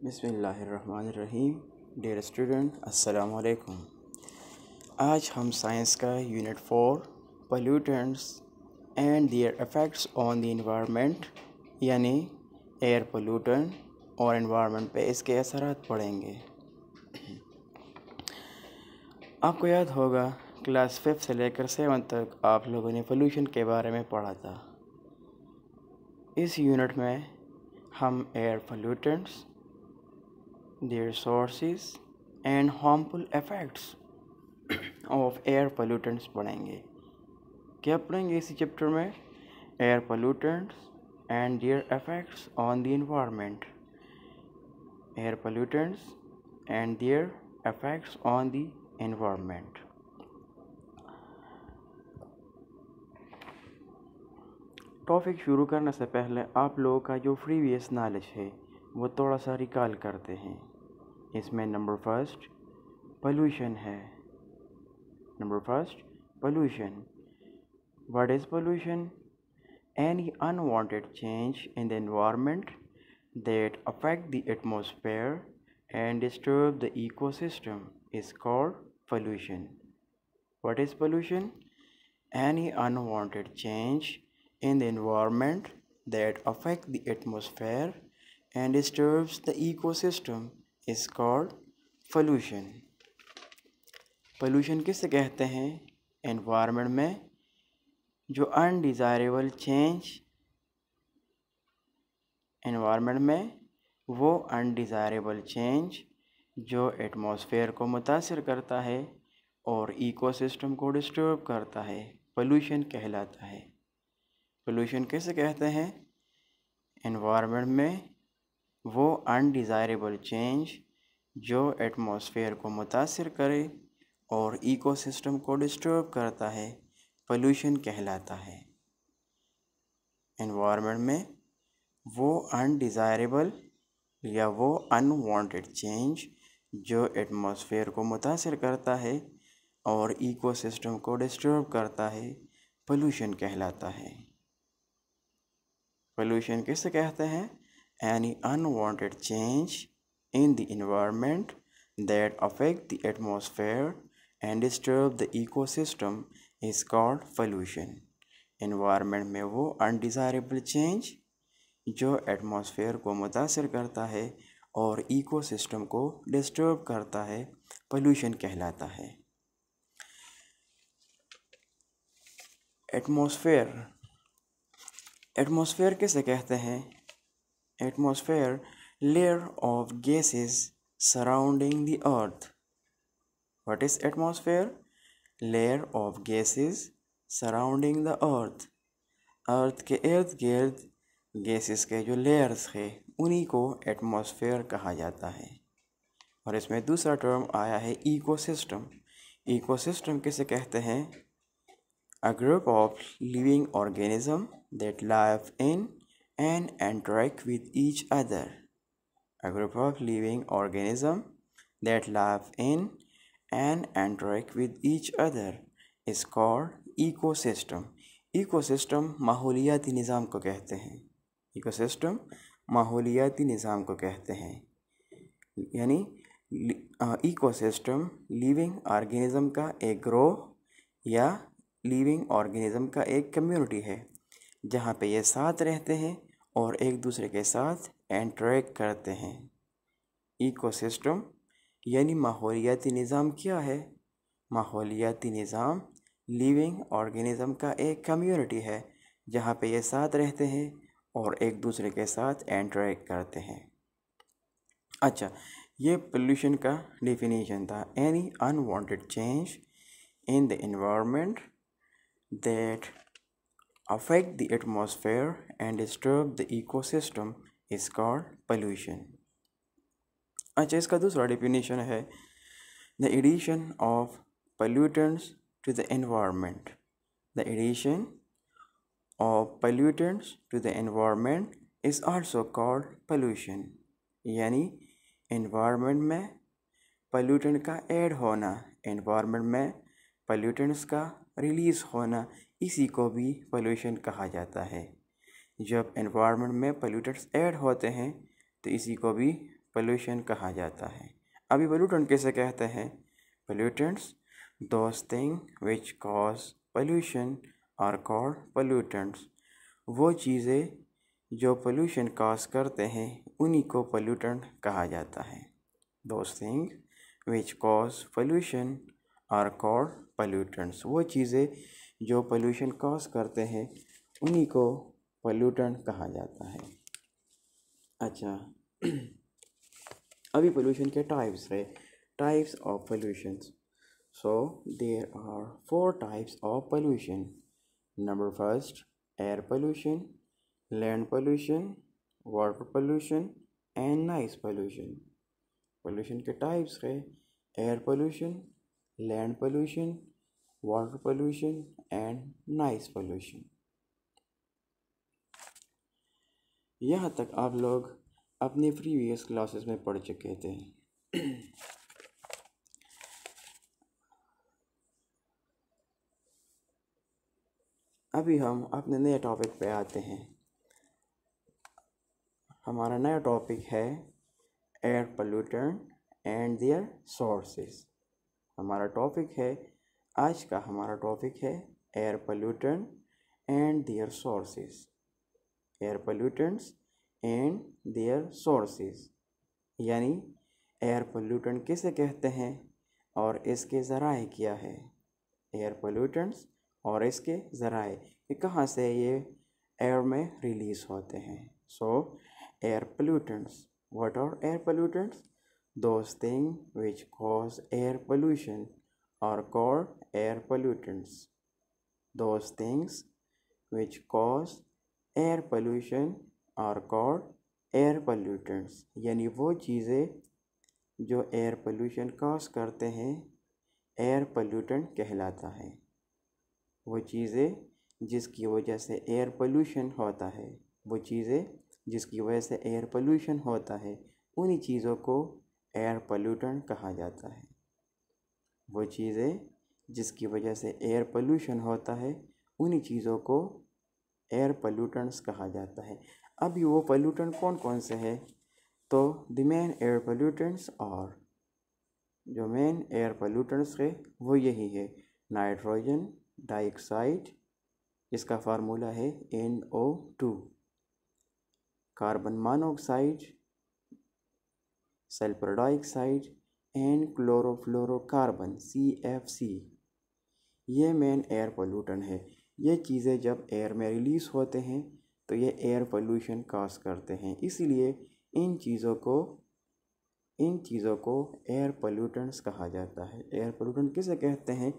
बिस्मिल्लाहिर्रहमानिर्रहीम। Dear student, अस्सलाम वालेकुम। आज हम साइंस का unit 4 pollutants and their effects on the environment यानी एयर पोल्यूशन और एनवायरनमेंट पे इसके असरात पढ़ेंगे। आपको याद होगा क्लास 5 से लेकर 7 तक आप लोगों ने पोल्यूशन के बारे में पढ़ा था। इस यूनिट में हम air pollutants, their sources and harmful effects of air pollutants पढ़ेंगे। क्या पढ़ेंगे इसी चैप्टर में? Air pollutants and their effects on the environment। Air pollutants and their effects on the environment। Topic शुरू करने से पहले आप लोगों का जो प्रीवियस नॉलेज है वो थोड़ा सा रिकॉल करते हैं। इसमें नंबर फर्स्ट पोल्यूशन है। Number first pollution. What is pollution? Any unwanted change in the environment that affect the atmosphere and disturb the ecosystem is called pollution. What is pollution? Any unwanted change in the environment that affect the atmosphere and disturbs the ecosystem is called pollution। pollution किसे कहते हैं? environment में जो undesirable change, environment में वो undesirable change जो atmosphere को मुतासिर करता है और ecosystem को disturb करता है, pollution कहलाता है। पोल्यूशन कैसे कहते हैं? एनवायरनमेंट में वो अनडिज़ायरेबल चेंज जो एटमॉस्फेयर को मुतासिर करे और इकोसिस्टम को डिस्टर्ब करता है, पोल्यूशन कहलाता है। एनवायरनमेंट में वो अनडिज़ायरेबल या वो अनवांटेड चेंज जो एटमॉस्फेयर को मुतासिर करता है और इकोसिस्टम को डिस्टर्ब करता है, पोल्यूशन कहलाता है। पोल्यूशन किसे कहते हैं? Any unwanted change in the environment that affect the atmosphere and disturb the ecosystem is called pollution. Environment में वो अनडिज़ायरेबल चेंज जो एटमॉस्फेयर को मुतासिर करता है और इकोसिस्टम को डिस्टर्ब करता है, पोल्यूशन कहलाता है। एटमॉस्फेयर। एटमॉस्फेयर किसे कहते हैं? Atmosphere layer of gases surrounding the earth. What is atmosphere? Layer of gases surrounding the earth. Earth के इर्द गिर्द गैसेस के जो लेयर्स हैं उन्हीं को एटमॉस्फेयर कहा जाता है। और इसमें दूसरा टर्म आया है इकोसिस्टम। इकोसिस्टम किसे कहते हैं? A group of living organisms that live in and interact with each other। A group of living organisms that live in and interact with each other is called ecosystem। Ecosystem माहौलियाती निज़ाम को कहते हैं। Ecosystem माहौलियाती निज़ाम को कहते हैं। यानी ecosystem living organism का एक ग्रोह या लिविंग ऑर्गेनिज्म का एक कम्युनिटी है जहाँ पे ये साथ रहते हैं और एक दूसरे के साथ इंटरेक्ट करते हैं। इकोसिस्टम यानी माहौलियाती निज़ाम क्या है? माहौलियाती निज़ाम लिविंग ऑर्गेनिज्म का एक कम्युनिटी है जहाँ पे ये साथ रहते हैं और एक दूसरे के साथ इंटरेक्ट करते हैं। अच्छा, ये पोल्यूशन का डेफिनेशन था। Any unwanted change in the environment that affect the atmosphere and disturb the ecosystem is called pollution। अच्छा, इसका दूसरा डेफिनेशन है the addition of pollutants to the environment। The addition of pollutants to the environment is also called pollution। यानी environment में pollutant का add होना, environment में pollutants का रिलीज़ होना, इसी को भी पोल्यूशन कहा जाता है। जब एनवायरनमेंट में पोल्यूटेंट्स ऐड होते हैं तो इसी को भी पोल्यूशन कहा जाता है। अभी पोल्यूटेंट किसे कहते हैं? Pollutants those thing which cause pollution are called pollutants. वो चीज़ें जो पोल्यूशन कॉज करते हैं उन्हीं को पोल्यूटेंट कहा जाता है। Those thing which cause pollution are called pollutants. वो चीज़ें जो पोल्यूशन कॉज करते हैं उन्हीं को पोल्यूटेंट कहा जाता है। अच्छा, अभी पोल्यूशन के टाइप्स है, types of pollutions. So there are 4 types of pollution. Number first, air pollution, land pollution, water pollution and noise pollution. Pollution के टाइप्स है air pollution, land pollution, water pollution and noise pollution. यहाँ तक आप लोग अपने previous classes में पढ़ चुके थे। अभी हम अपने नए टॉपिक पे आते हैं। हमारा नया टॉपिक है air pollutant and their sources. हमारा टॉपिक है, आज का हमारा टॉपिक है air pollutant and their sources. Air pollutants and their sources, यानी एयर पोल्यूटेंट किसे कहते हैं और इसके ज़राए क्या है। एयर पोल्यूटेंट्स और इसके ज़राए कि कहाँ से ये एयर में रिलीज़ होते हैं। So air pollutants, what are air pollutants? Those thing which cause air pollution are called air pollutants. Those things which cause air pollution are called air pollutants, यानी वो चीज़ें जो एयर पोल्यूशन कॉज करते हैं air pollutant कहलाता है। वो चीज़ें जिसकी वजह से एयर पोल्यूशन होता है, वो चीज़ें जिसकी वजह से एयर पोल्यूशन होता है उन्हीं चीज़ों को एयर पोल्यूटेंट कहा जाता है। वो चीज़ें जिसकी वजह से एयर पोल्यूशन होता है उन्हीं चीज़ों को एयर पोल्यूटेंट्स कहा जाता है। अभी वो पोल्यूटेंट कौन कौन से हैं? तो द मेन एयर पोल्यूटेंट्स, और जो मेन एयर पोल्यूटेंट्स है वो यही है। नाइट्रोजन डाइऑक्साइड, इसका फार्मूला है NO2, carbon monoxide, sulphur dioxide and chlorofluorocarbon CFC। ये मेन एयर पोल्यूटेंट है। ये चीज़ें जब एयर में रिलीज़ होते हैं तो ये एयर पोल्यूशन कॉज करते हैं, इसीलिए इन चीज़ों को एयर पोल्यूटेंट्स कहा जाता है। एयर पोल्यूटेंट किसे कहते हैं?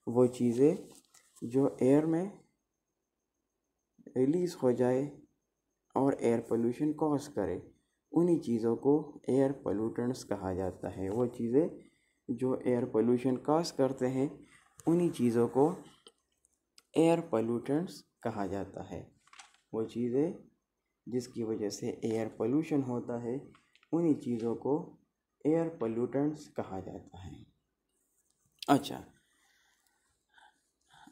वो चीज़ें जो एयर में रिलीज़ हो जाए और एयर पोल्यूशन कॉज करे उन्हीं चीज़ों को एयर पोल्यूटेंट्स कहा जाता है। वो चीज़ें जो एयर पोल्यूशन कॉज करते हैं उन्हीं चीज़ों को एयर पोल्यूटेंट्स कहा जाता है। वो चीज़ें जिसकी वजह से एयर पोल्यूशन होता है उन्हीं चीज़ों को एयर पोल्यूटेंट्स कहा जाता है। अच्छा,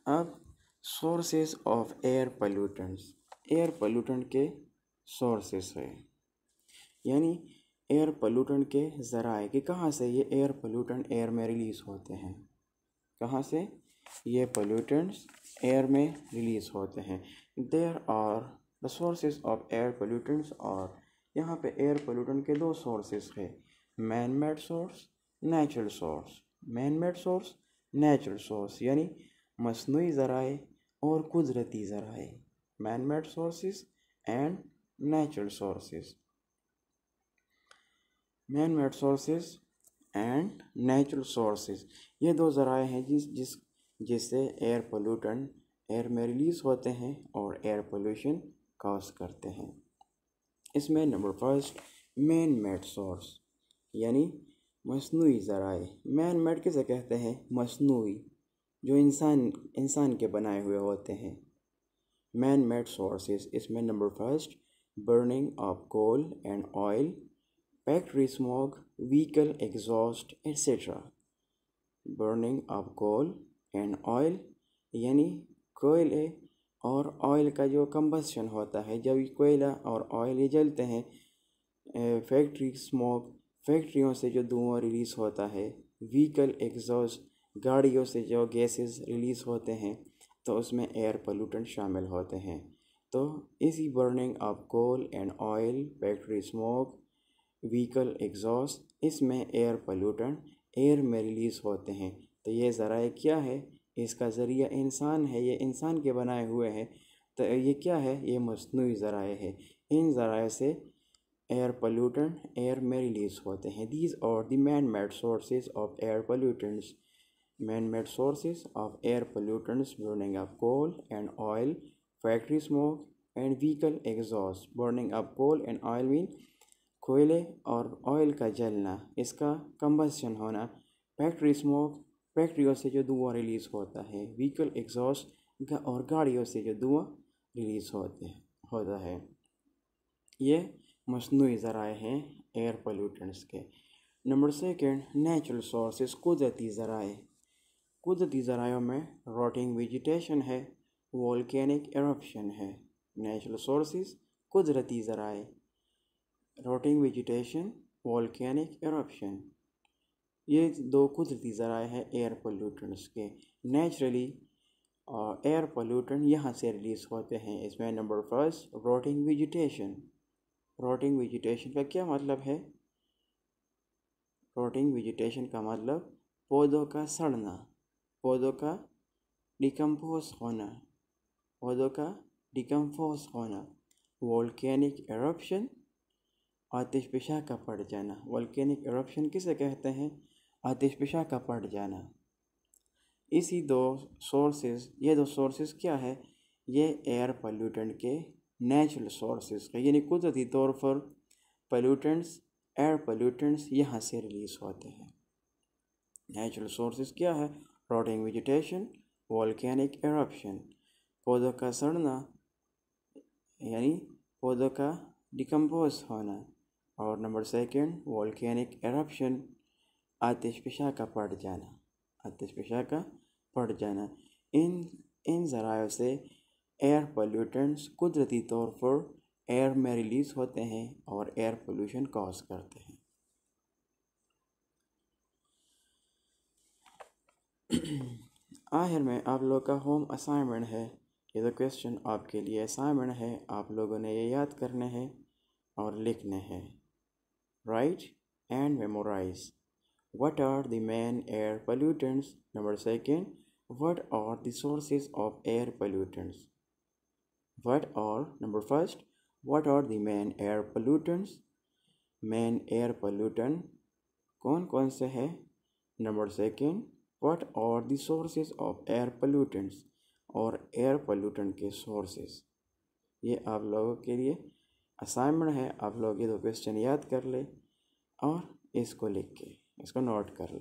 अब sources of air pollutants. Air pollutant के सोर्सेस है, यानी एयर पोल्यूटेंट के ज़राए कि कहाँ से ये एयर पोल्यूटेंट एयर में रिलीज़ होते हैं। कहाँ से ये पोल्यूटेंट्स एयर में रिलीज़ होते हैं। There are the sources of air pollutants, और यहाँ पे एयर पोल्यूटेंट के 2 सोर्सेस है, man made source, natural source. Man made source, natural source, यानी मसनूई ज़राए और कुदरती ज़राए। Man made sources and natural sources. Man made sources and natural sources, ये 2 ज़राए हैं जिससे एयर पोल्यूटेंट एयर में रिलीज़ होते हैं और एयर पोल्यूशन कॉज करते हैं। इसमें number first, man made source, यानी मसनूई ज़राए। मैन मेड किसे कहते हैं? मसनूई, जो इंसान के बनाए हुए होते हैं। मैन मेड सोर्सेस, इसमें number first, burning of coal and oil, factory smoke, vehicle exhaust etcetera. Burning of coal and oil, यानी कोयले और ऑयल का जो कंबस्शन होता है, जब कोयला और ऑयल ये जलते हैं। फैक्ट्री स्मोक, फैक्ट्रियों से जो धुआं रिलीज़ होता है, व्हीकल एग्जॉस्ट गाड़ियों से जो गैसेस रिलीज़ होते हैं, तो उसमें एयर पोल्यूटेंट शामिल होते हैं। तो इसी burning of coal and oil, factory smoke, vehicle exhaust, इसमें एयर पोल्यूटेंट एयर में रिलीज़ होते हैं। तो ये ज़राए क्या है? इसका ज़रिया इंसान है, ये इंसान के बनाए हुए हैं। तो ये क्या है? ये मस्नूई ज़राए है। इन ज़राए से एयर पोल्यूटेंट एयर में रिलीज़ होते हैं। These are the man made sources of air pollutants. Man made sources of air pollutants burning of coal and oil, factory smoke and vehicle exhaust. Burning of coal and oil mean कोयले और oil का जलना, इसका combustion होना। Factory smoke फैक्ट्रियों से जो धुआं रिलीज़ होता है। व्हीकल एग्जॉस्ट और गाड़ियों से जो धुआं रिलीज़ होता है। ये मस्नूई ज़राए हैं एयर पोल्यूटेंट्स के। नंबर सेकेंड, नेचुरल सोर्सेज, कुदरती ज़राए। कुदरती ज़रायों में रोटिंग वेजिटेशन है, वोल्केनिक एरप्शन है। नेचुरल सोर्सेज कुदरती ज़राए, रोटिंग वेजिटेशन, वोल्केनिक एरप्शन, ये दो कुदरती ज़राए हैं एयर पोल्यूटेंट्स के। नेचुरली एयर पोल्यूटेंट यहाँ से रिलीज़ होते हैं। इसमें नंबर फर्स्ट, रोटिंग वेजिटेशन। रोटिंग वेजिटेशन का क्या मतलब है? रोटिंग वेजिटेशन का मतलब पौधों का सड़ना, पौधों का डिकम्पोज होना, पौधों का डिकम्पोज होना। वोल्केनिक एरप्शन, आतिशफशा का पड़ जाना। वोल्केनिक एरप्शन किसे कहते हैं? आतिशफशा का पड़ जाना। इसी दो सोर्सेज, ये दो सोर्सेज क्या है? ये एयर पोल्यूटेंट के नेचुरल सोर्सेज का, यानी कुदरती तौर पर पोल्यूटेंट्स, एयर पोल्यूटेंट्स यहाँ से रिलीज़ होते हैं। नेचुरल सोर्सेज क्या है? रोटिंग वेजिटेशन, वोल्केनिक एरप्शन, पौधों का सड़ना यानी पौधों का डिकम्पोज होना, और नंबर सेकेंड वोल्केनिक एरप्शन, आतिशफशा का पड़ जाना, आतिशफशा का पड़ जाना। इन ज़रायों से एयर पोल्यूटेंट्स कुदरती तौर पर एयर में रिलीज़ होते हैं और एयर पोल्यूशन कॉज करते हैं। आखिर में आप लोग का होम असाइनमेंट है। ये तो क्वेश्चन आपके लिए असाइनमेंट है, आप लोगों ने ये याद करने हैं और लिखने हैं। Write and memorise. What are the main air pollutants? Number second, what are the sources of air pollutants? Number first, what are the main air pollutants? Main air pollutant कौन कौन से हैं? Number second, what are the sources of air pollutants? और air pollutant के sources। ये आप लोगों के लिए असाइनमेंट है। आप लोग ये दो क्वेश्चन याद कर ले और इसको लिख के इसको नोट कर ले।